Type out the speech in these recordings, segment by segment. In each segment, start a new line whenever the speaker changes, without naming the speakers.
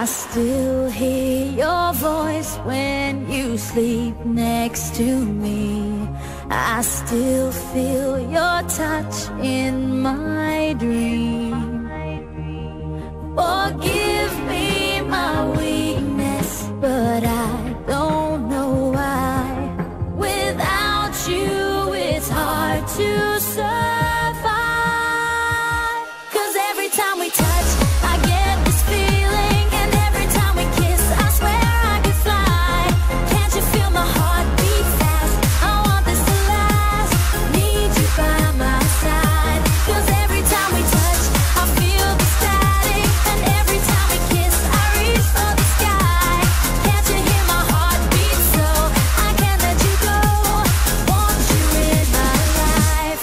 I still hear your voice when you sleep next to me. I still feel your touch in my dream. Forgive me my weakness, but I don't know why. Without you, it's hard to survive. 'Cause every time we touch, I get this feeling, and every time we kiss, I swear I could fly. Can't you feel my heart beat fast? I want this to last. Need you by my side. 'Cause every time we touch, I feel the static, and every time we kiss, I reach for the sky. Can't you hear my heart beat so? I can't let you go. Want you in my life.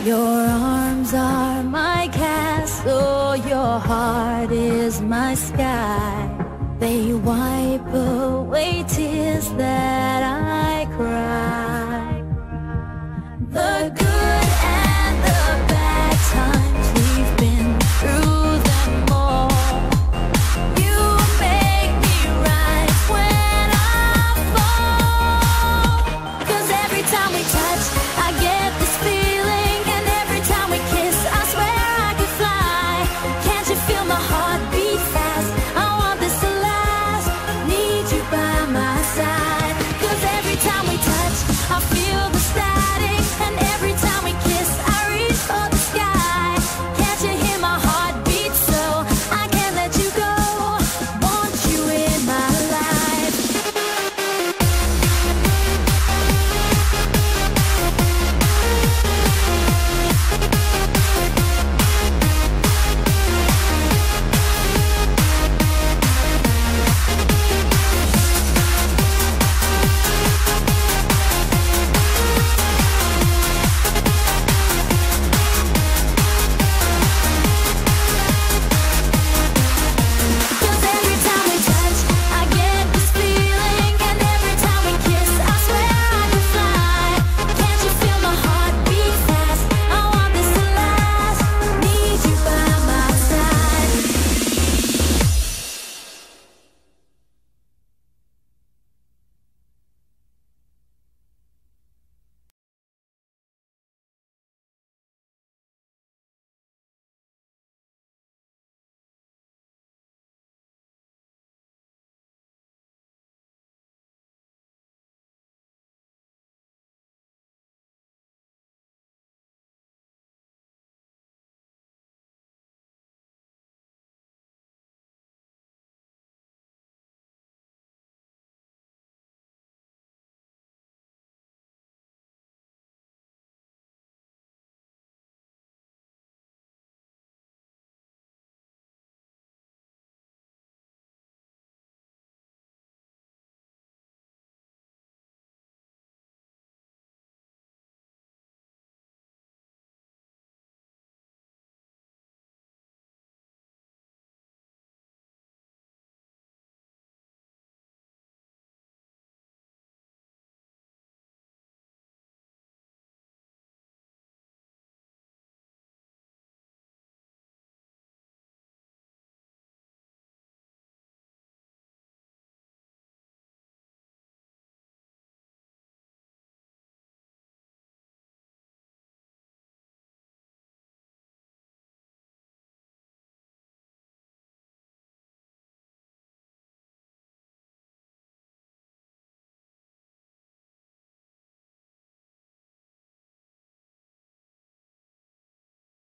Your arms are my castle, your heart is my sky. They wipe away tears that I cry. The